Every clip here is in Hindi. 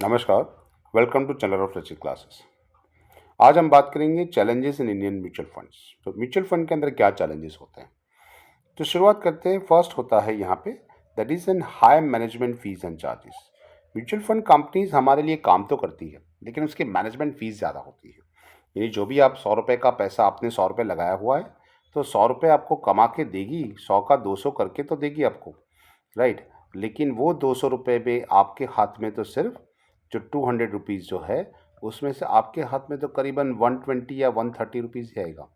नमस्कार, welcome to channel of Richie classes. आज हम बात करेंगे challenges in Indian mutual funds. तो म्यूचुअल फंड के अंदर क्या चैलेंजेस होते हैं, तो शुरुआत करते हैं। फर्स्ट होता है यहाँ पे that is an high management fees and charges. Mutual fund companies हमारे लिए काम तो करती है, लेकिन उसकी मैनेजमेंट फीस ज़्यादा होती है। यानी जो भी आप 100 रुपये का पैसा आपने 100 रुपये लगाया हुआ है, तो 100 रुपये आपको कमा के देगी, 100 का 200 करके तो देगी आपको, राइट। लेकिन वो 200 रुपये में आपके हाथ में तो सिर्फ जो 200 रुपीज़ जो है, उसमें से आपके हाथ में तो करीबन 120 या 130 रुपीज़ आएगा।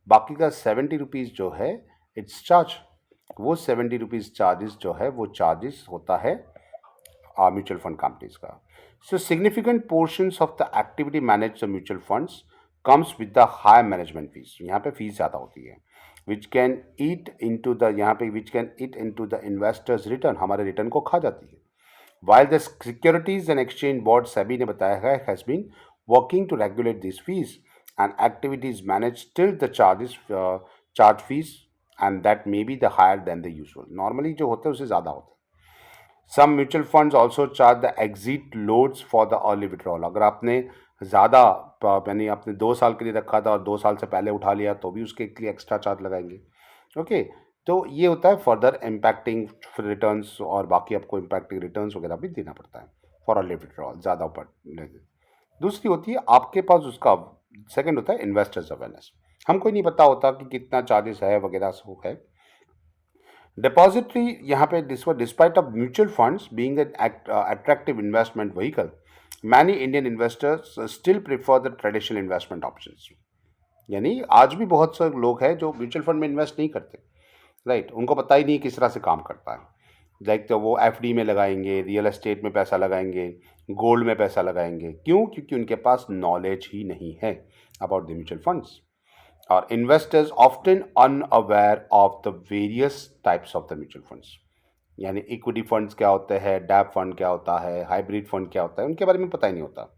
बाकी का 70 रुपीज़ जो है इट्स चार्ज। वो 70 रुपीज़ चार्जेस जो है वो चार्जेस होता है म्यूचुअल फंड कंपनीज का। सो significant portions of the activity manage the mutual funds comes with the high management fees. यहाँ पे फीस ज़्यादा होती है which can eat into the यहाँ पे which can eat into the investors return, हमारे रिटर्न को खा जाती है। While the Securities and Exchange Board SEBI ने बताया है has been working to regulate these fees and activities managed till the charge fees and that may be the higher than the usual. Normally जो होते हैं उससे ज़्यादा होते हैं। Some mutual funds also charge the exit loads for the early withdrawal. अगर आपने ज़्यादा यानी आपने 2 साल के लिए रखा था और 2 साल से पहले उठा लिया तो भी उसके लिए एक्स्ट्रा चार्ज लगाएंगे। ओके, तो ये होता है फर्दर इम्पैक्टिंग रिटर्न्स, और बाकी आपको इम्पैक्टिंग रिटर्न्स वगैरह भी देना पड़ता है फॉर अ विड्रॉल ज़्यादा ऊपर। दूसरी होती है आपके पास उसका सेकंड होता है इन्वेस्टर्स अवेयरनेस। हमको नहीं पता होता कि कितना चार्जेस है वगैरह सब है। डिपॉजिटरी यहाँ पे despite of mutual funds being an attractive investment vehicle, many Indian investors still prefer the traditional investment options. यानी आज भी बहुत से लोग हैं जो म्यूचुअल फंड में इन्वेस्ट नहीं करते, राइट। उनको पता ही नहीं किस तरह से काम करता है। लाइक तो वो एफडी में लगाएंगे, रियल एस्टेट में पैसा लगाएंगे, गोल्ड में पैसा लगाएंगे। क्यों? क्योंकि उनके पास नॉलेज ही नहीं है अबाउट द म्यूचुअल फंड्स। और investors often unaware of the various types of the mutual funds. यानी इक्विटी फंड्स क्या होते हैं, डैप फंड क्या होता है, हाइब्रिड फंड क्या होता है, उनके बारे में पता ही नहीं होता।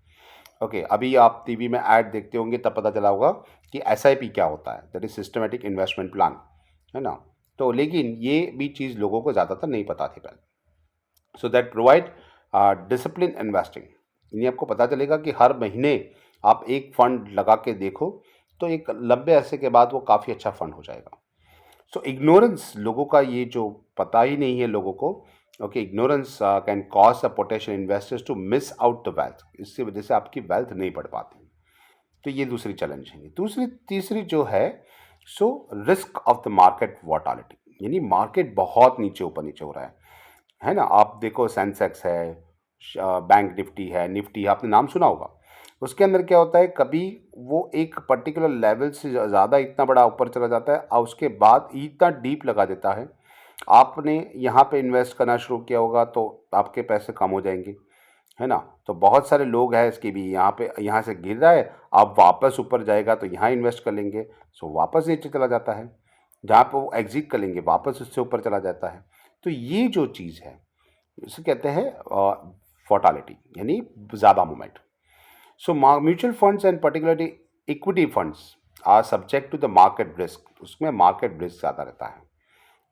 ओके, अभी आप टीवी में ऐड देखते होंगे तब पता चला होगा कि एसआईपी क्या होता है, that is systematic investment plan, है ना। तो लेकिन ये भी चीज़ लोगों को ज़्यादातर नहीं पता थी पहले। So that provide discipline investing. यानी आपको पता चलेगा कि हर महीने आप एक फंड लगा के देखो तो एक लंबे अरसे के बाद वो काफ़ी अच्छा फंड हो जाएगा। सो इग्नोरेंस, लोगों का ये जो पता ही नहीं है लोगों को, okay, ignorance can cause the potential investors to miss out the wealth. इसकी वजह से आपकी वेल्थ नहीं बढ़ पाती। तो ये दूसरी चैलेंज है। तीसरी जो है, so risk of the market volatility. यानी मार्केट बहुत नीचे ऊपर नीचे हो रहा है ना। आप देखो सेंसेक्स है, बैंक निफ्टी है, निफ्टी आपने नाम सुना होगा। उसके अंदर क्या होता है, कभी वो एक पर्टिकुलर लेवल से ज़्यादा इतना बड़ा ऊपर चला जाता है और उसके बाद इतना डीप लगा देता है। आपने यहाँ पे इन्वेस्ट करना शुरू किया होगा तो आपके पैसे कम हो जाएंगे, है ना। तो बहुत सारे लोग हैं इसके भी, यहाँ से गिर रहा है, आप वापस ऊपर जाएगा तो यहाँ इन्वेस्ट कर लेंगे, सो वापस नीचे चला जाता है। जहाँ पे वो एग्जिट कर लेंगे वापस उससे ऊपर चला जाता है। तो ये जो चीज़ है इसे कहते हैं वोटालिटी, यानी ज़्यादा movement. So mutual funds and particularly equity funds are subject to the market risk. उसमें मार्केट रिस्क ज़्यादा रहता है।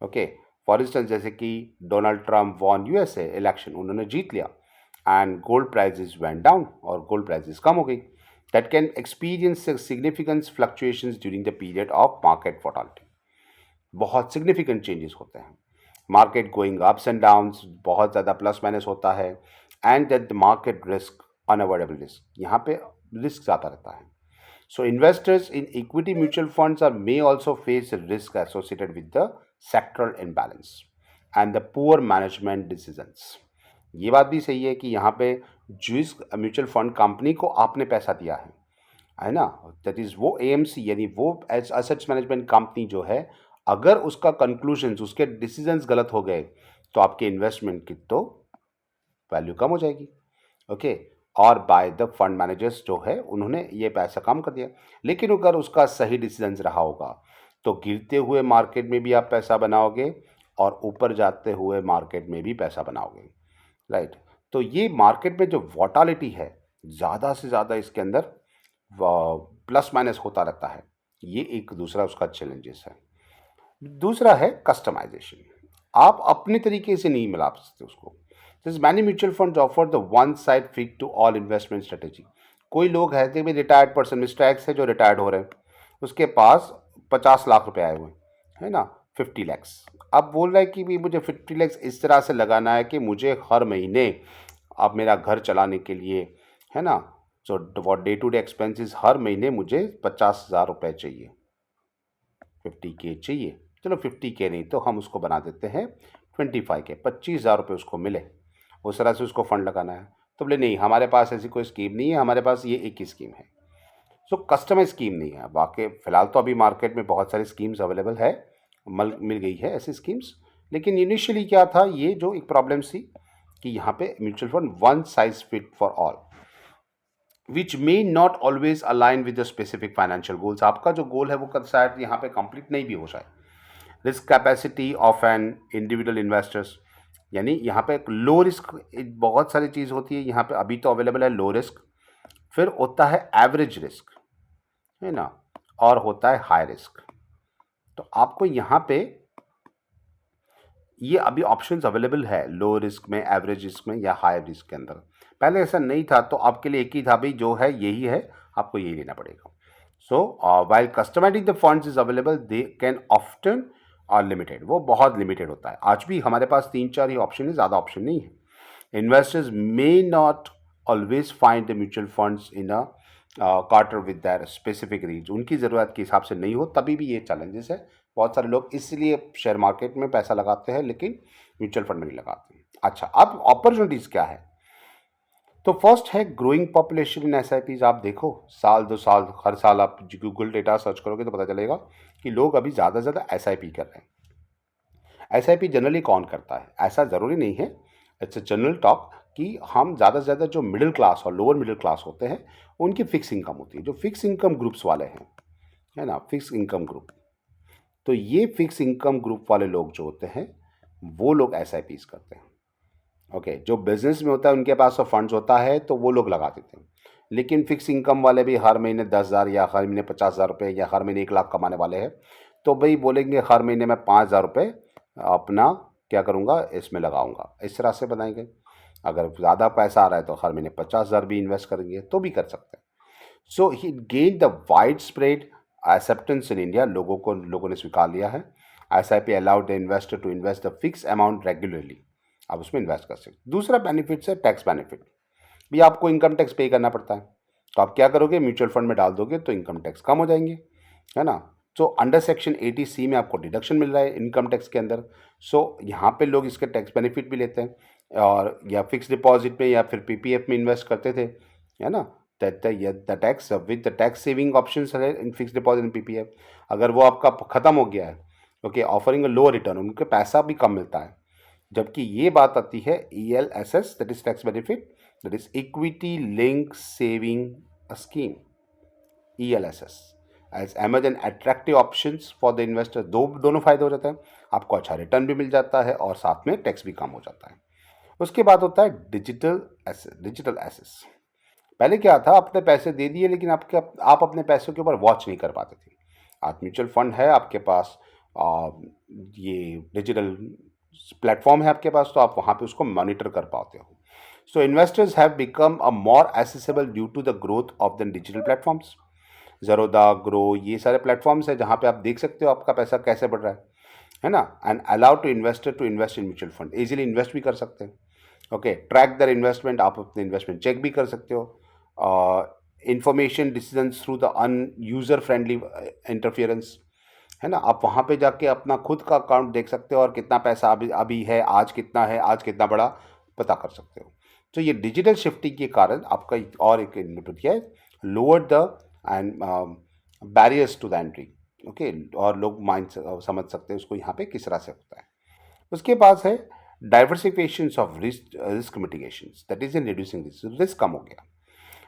ओके, फॉर इंस्टेंस जैसे कि Donald Trump won USA election, उन्होंने जीत लिया and gold prices went down और गोल्ड प्राइजेस कम हो गई। That can experience significant fluctuations during the period of market volatility. बहुत सिग्निफिकेंट चेंजेस होते हैं, market going ups and downs, बहुत ज़्यादा प्लस माइनस होता है। And that the market risk unavoidable risk, यहाँ पे रिस्क ज़्यादा रहता है। So investors in equity mutual funds may also face a risk associated with the sectoral imbalance and the poor management decisions. ये बात भी सही है कि यहाँ पे जिस म्यूचुअल फंड कंपनी को आपने पैसा दिया है ना, दैट इज़ वो एएमसी, यानी वो एसेट्स मैनेजमेंट कंपनी जो है, अगर उसका कंक्लूजन्स, उसके डिसीजंस गलत हो गए तो आपके इन्वेस्टमेंट की तो वैल्यू कम हो जाएगी। ओके, और बाय द फंड मैनेजर्स जो है उन्होंने ये पैसा कम कर दिया। लेकिन अगर उसका सही डिसीजंस रहा होगा तो गिरते हुए मार्केट में भी आप पैसा बनाओगे और ऊपर जाते हुए मार्केट में भी पैसा बनाओगे, राइट। तो ये मार्केट में जो वॉटालिटी है, ज़्यादा से ज़्यादा इसके अंदर प्लस माइनस होता रहता है। ये एक दूसरा उसका चैलेंजेस है। दूसरा है कस्टमाइजेशन। आप अपने तरीके से नहीं मिला सकते उसको। This many mutual funds offer the one side fit to all investment strategy. कोई लोग हैं कि भाई रिटायर्ड पर्सन, मिस्टर एक्स है जो रिटायर्ड हो रहे हैं, उसके पास 50 लाख रुपए आए हुए हैं, है ना, 50 लैक्स। अब बोल रहा है कि भी मुझे 50 लैक्स इस तरह से लगाना है कि मुझे हर महीने अब मेरा घर चलाने के लिए, है ना, so for day to day expenses हर महीने मुझे 50,000 रुपये चाहिए, 50K चाहिए। चलो 50K नहीं तो हम उसको बना देते हैं 25K, 25,000 रुपये उसको मिले, उस तरह से उसको फंड लगाना है। तो बोले नहीं, हमारे पास ऐसी कोई स्कीम नहीं है, हमारे पास ये एक ही स्कीम है। सो कस्टमाइज स्कीम नहीं है। वाकई फ़िलहाल तो अभी मार्केट में बहुत सारी स्कीम्स अवेलेबल है, मिल गई है ऐसी स्कीम्स, लेकिन इनिशियली क्या था, ये जो एक प्रॉब्लम थी कि यहाँ पे mutual fund one size fit for all, which may not always align with the specific financial goals. आपका जो गोल है वो शायद यहाँ पे कंप्लीट नहीं भी हो जाए। Risk capacity of an individual investors, यानी यहाँ पे एक लो रिस्क, बहुत सारी चीज़ होती है यहाँ पे, अभी तो अवेलेबल है लो रिस्क, फिर होता है एवरेज रिस्क, है ना, और होता है हाई रिस्क। तो आपको यहाँ पे ये अभी ऑप्शंस अवेलेबल है लो रिस्क में, एवरेज रिस्क में या हाई रिस्क के अंदर। पहले ऐसा नहीं था, तो आपके लिए एक ही था भाई, जो है यही है, आपको यही लेना पड़ेगा। So while customising the funds is available, they can often are limited, वो बहुत लिमिटेड होता है। आज भी हमारे पास 3-4 ही ऑप्शन है, ज़्यादा ऑप्शन नहीं है। Investors may not always find the mutual funds in a carter with their specific reach, उनकी ज़रूरत के हिसाब से नहीं हो, तभी भी ये चैलेंजेस है। बहुत सारे लोग इसलिए शेयर मार्केट में पैसा लगाते हैं लेकिन म्यूचुअल फंड में नहीं लगाते हैं। अच्छा, अब अपॉर्चुनिटीज़ क्या है? तो फर्स्ट है ग्रोइंग पॉपुलेशन इन एसआईपीज। आप देखो साल 2 साल, हर साल आप गूगल डेटा सर्च करोगे तो पता चलेगा कि लोग अभी ज़्यादा से ज़्यादा एसआईपी कर रहे हैं। एसआईपी जनरली कौन करता है, ऐसा ज़रूरी नहीं है, इट्स अ जनरल टॉक कि हम ज़्यादा से ज़्यादा जो मिडिल क्लास और लोअर मिडिल क्लास होते हैं उनकी फिक्स इनकम होती है, जो फिक्स इनकम ग्रुप्स वाले हैं, है ना, फिक्स इनकम ग्रुप। तो ये फिक्स इनकम ग्रुप वाले लोग जो होते हैं वो लोग एसआईपीज करते हैं। ओके, जो बिजनेस में होता है उनके पास तो फंड्स होता है तो वो लोग लगा देते हैं, लेकिन फिक्स इनकम वाले भी हर महीने 10,000 या हर महीने 50,000 रुपये या हर महीने 1 लाख कमाने वाले हैं, तो भाई बोलेंगे हर महीने मैं 5,000 रुपये अपना क्या करूँगा, इसमें लगाऊंगा, इस तरह से बनाएंगे। अगर ज़्यादा पैसा आ रहा है तो हर महीने 50,000 भी इन्वेस्ट करेंगे तो भी कर सकते हैं। So he gain the widespread acceptance in India, लोगों ने स्वीकार लिया है। SIP allowed the investor to invest the fix amount regularly, आप उसमें इन्वेस्ट कर सकते। दूसरा बेनिफिट है टैक्स बेनिफिट, भी आपको इनकम टैक्स पे करना पड़ता है, तो आप क्या करोगे, म्यूचुअल फंड में डाल दोगे तो इनकम टैक्स कम हो जाएंगे, है ना। सो अंडर सेक्शन 80C में आपको डिडक्शन मिल रहा है इनकम टैक्स के अंदर। सो यहाँ पे लोग इसके टैक्स बेनिफिट भी लेते हैं, और या फिक्स डिपॉजिट में या फिर पीपीएफ में इन्वेस्ट करते थे, है ना। The tax with the tax saving option है in fix deposit and PPF. अगर वो आपका ख़त्म हो गया है, okay, offering a low return, उनके पैसा भी कम मिलता है। जबकि ये बात आती है ELSS, that is tax benefit, that is equity link saving scheme, ELSS as emerge and attractive options for the investor. दोनों फायदे हो जाते हैं, आपको अच्छा रिटर्न भी मिल जाता है और साथ में टैक्स भी कम हो जाता है। उसके बाद होता है डिजिटल एसेस। पहले क्या था, अपने पैसे दे दिए लेकिन आप अपने पैसों के ऊपर वॉच नहीं कर पाते थे। आज म्यूचुअल फंड है आपके पास, ये डिजिटल प्लेटफॉर्म है आपके पास, तो आप वहाँ पे उसको मॉनिटर कर पाते हो। So investors have become a more accessible due to the growth of the digital platforms. Zerodha, Groww, ये सारे प्लेटफॉर्म्स हैं जहाँ पे आप देख सकते हो आपका पैसा कैसे बढ़ रहा है ना। And allow to investor to invest in mutual fund, easily invest भी कर सकते हैं। ओके, ट्रैक दर इन्वेस्टमेंट, आप अपने इन्वेस्टमेंट चेक भी कर सकते हो। Information decisions through the un user friendly interference, है ना, आप वहाँ पे जाके अपना खुद का अकाउंट देख सकते हो और कितना पैसा अभी है, आज कितना है, आज कितना बड़ा, पता कर सकते हो। तो ये डिजिटल शिफ्टिंग के कारण आपका और एक इनपुट है, lower the end barriers to the entry. Okay, और लोग माइंड समझ सकते हैं उसको यहाँ पे किस तरह से होता है। उसके पास है diversification of risk mitigation, that is in reducing risk कम हो गया।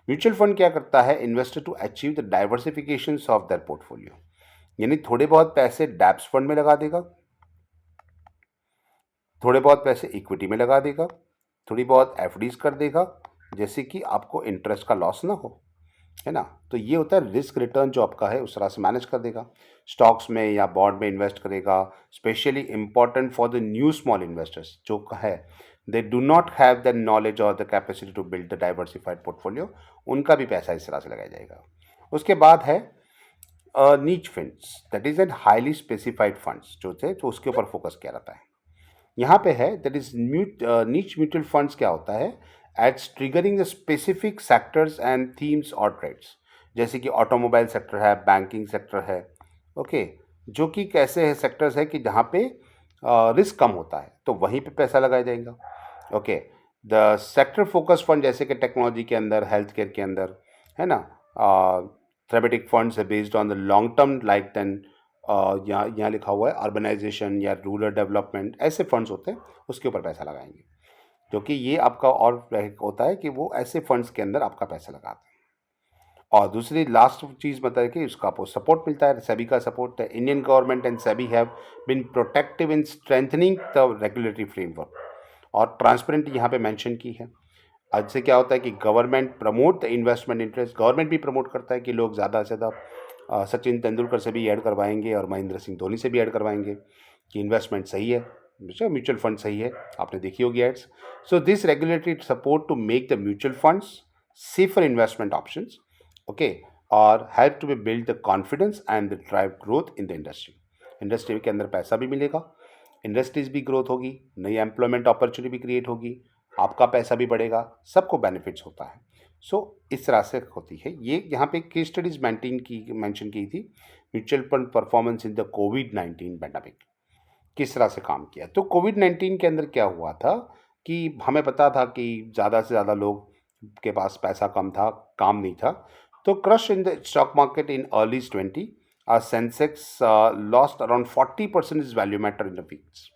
म्यूचुअल फंड क्या करता है, investor to achieve the diversification of their portfolio, यानी थोड़े बहुत पैसे डैप्स फंड में लगा देगा, थोड़े बहुत पैसे इक्विटी में लगा देगा, थोड़ी बहुत एफडीज कर देगा, जैसे कि आपको इंटरेस्ट का लॉस ना हो, है ना। तो ये होता है रिस्क रिटर्न जो आपका है उस तरह से मैनेज कर देगा। स्टॉक्स में या बॉन्ड में इन्वेस्ट करेगा, specially important for the new small investors जो है, they do not have the knowledge और the capacity to build the diversified portfolio, उनका भी पैसा इस तरह से लगाया जाएगा। उसके बाद है नीच funds, that is an highly specified funds जो थे, तो उसके ऊपर फोकस किया जाता है। यहाँ पे है that is niche mutual funds क्या होता है, it's triggering the specific sectors and themes और ट्रेड्स, जैसे कि ऑटोमोबाइल सेक्टर है, बैंकिंग सेक्टर है, ओके, जो कि कैसे है सेक्टर्स है कि जहाँ पे रिस्क कम होता है, तो वहीं पे पैसा लगाया जाएगा। Okay, the sector focus fund जैसे कि टेक्नोलॉजी के अंदर, हेल्थ केयर के अंदर, है ना, थेरेपेटिक फंड्स है based on the long term, like then यहाँ लिखा हुआ है अर्बनाइजेशन या रूरल डेवलपमेंट, ऐसे फंड्स होते हैं, उसके ऊपर पैसा लगाएंगे, क्योंकि ये आपका और होता है कि वो ऐसे फंड्स के अंदर आपका पैसा लगाते हैं। और दूसरी लास्ट चीज़ बताए कि उसका आपको सपोर्ट मिलता है, सेबी का सपोर्ट है। Indian government and SEBI have been protective in strengthening the regulatory framework, और ट्रांसपेरेंट यहाँ पे मेंशन की है। आज से क्या होता है कि government promote the investment interest, government भी प्रमोट करता है कि लोग ज़्यादा से ज़्यादा सचिन तेंदुलकर से भी ऐड करवाएंगे और महेंद्र सिंह धोनी से भी ऐड करवाएंगे कि इन्वेस्टमेंट सही है, म्यूचुअल फंड सही है, आपने देखी होगी ads. So this regulatory support to make the mutual funds safer investment options, okay, और help to be build the confidence and the drive growth in the industry. Industry के अंदर पैसा भी मिलेगा, इंडस्ट्रीज भी ग्रोथ होगी, नई एम्प्लॉयमेंट अपॉर्चुनिटी भी क्रिएट होगी, आपका पैसा भी बढ़ेगा, सबको बेनिफिट्स होता है। सो इस तरह से होती है ये। यहाँ पे केस स्टडीज मेंशन की थी, mutual fund performance in the covid pandemic, किस तरह से काम किया। तो कोविड-19 के अंदर क्या हुआ था कि हमें पता था कि ज़्यादा से ज़्यादा लोग के पास पैसा कम था, काम नहीं था, तो crush in the stock market in early 20, Sensex lost around 40% is value matter in the weeks.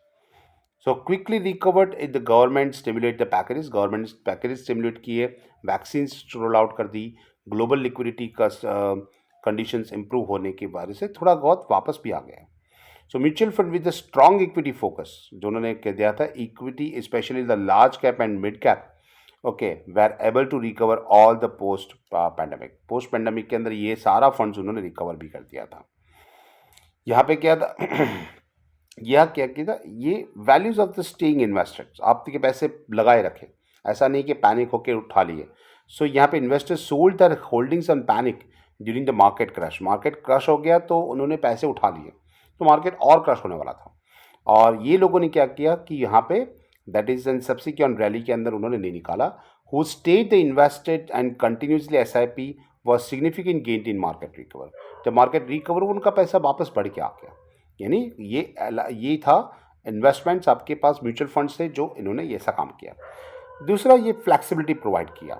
So quickly recovered in the government stimulate the package, government package stimulate किए, वैक्सीन रोल आउट कर दी, ग्लोबल लिक्विडिटी का कंडीशंस इंप्रूव होने की वजह से थोड़ा बहुत वापस भी आ गया। So mutual fund with the strong equity focus, जो उन्होंने कह दिया था, equity specially the large cap and mid cap, okay, were able to recover all the post pandemic के अंदर ये सारा फंड्स उन्होंने रिकवर भी कर दिया था। यहाँ पे क्या था यह क्या किया था, ये values of the staying investors, आपके पैसे लगाए रखे, ऐसा नहीं कि पैनिक होकर उठा लिए। सो यहाँ पे investors sold there holdings on panic during the market crush हो गया तो उन्होंने पैसे उठा लिए, तो मार्केट और क्रश होने वाला था। और ये लोगों ने क्या किया कि यहाँ पे that is an subsequent rally के अंदर उन्होंने नहीं निकाला, who stayed the invested and continuously SIP was significant gain in market recover. जब मार्केट रिकवर उनका पैसा वापस बढ़ के आ गया, यानी ये था इन्वेस्टमेंट्स आपके पास म्यूचुअल फंड्स थे जो इन्होंने ऐसा काम किया। दूसरा, ये फ्लेक्सिबिलिटी प्रोवाइड किया।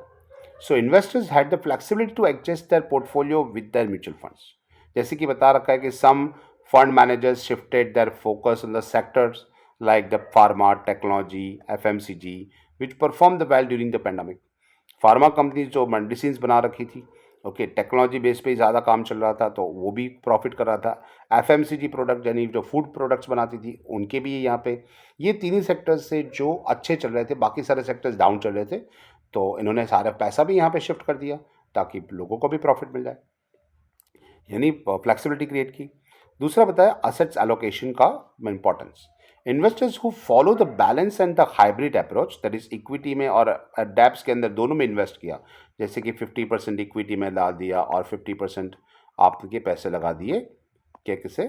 So investors had the flexibility to adjust their portfolio with their mutual funds, जैसे कि बता रखा है कि some fund managers shifted their focus on the sectors like the pharma, technology, FMCG which perform the well during the pandemic. Pharma companies जो मेडिसिन बना रखी थी, ओके, टेक्नोलॉजी बेस पे ज़्यादा काम चल रहा था तो वो भी प्रॉफिट कर रहा था। FMCG प्रोडक्ट यानी जो फूड प्रोडक्ट्स बनाती थी उनके भी यहाँ पे, ये तीन ही सेक्टर्स से जो अच्छे चल रहे थे, बाकी सारे सेक्टर्स डाउन चल रहे थे, तो इन्होंने सारा पैसा भी यहाँ पे शिफ्ट कर दिया ताकि लोगों को भी प्रॉफिट मिल जाए, यानी फ्लेक्सिबिलिटी क्रिएट की। दूसरा बताया असेट्स एलोकेशन का importance. Investors who follow the balance and the hybrid approach, that is equity में और डेप्स के अंदर दोनों में इन्वेस्ट किया, जैसे कि 50% इक्विटी में डाल दिया और 50% आपके पैसे लगा दिए क्या किसे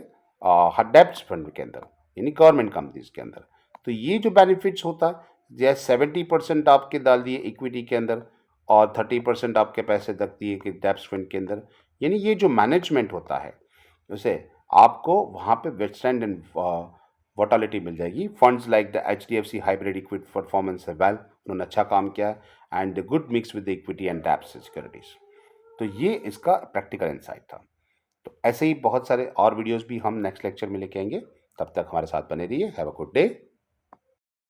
डेप्स फंड के अंदर, यानी गवर्नमेंट कंपनीज के अंदर। तो ये जो बेनिफिट्स होता है, जैसे 70% आपके डाल दिए इक्विटी के अंदर और 30% आपके पैसे रख दिए कि डेप्स फंड के अंदर, यानी ये जो मैनेजमेंट होता है उसे आपको वहाँ पे वेस्टर्न एंड वोटालिटी मिल जाएगी। Funds like the HDFC hybrid equity performance है वेल, उन्होंने अच्छा काम किया and good mix with equity and debts securities. तो ये इसका प्रैक्टिकल इंसाइट था। तो ऐसे ही बहुत सारे और वीडियोस भी हम नेक्स्ट लेक्चर में लेके आएंगे, तब तक हमारे साथ बने रहिए। Have a good day.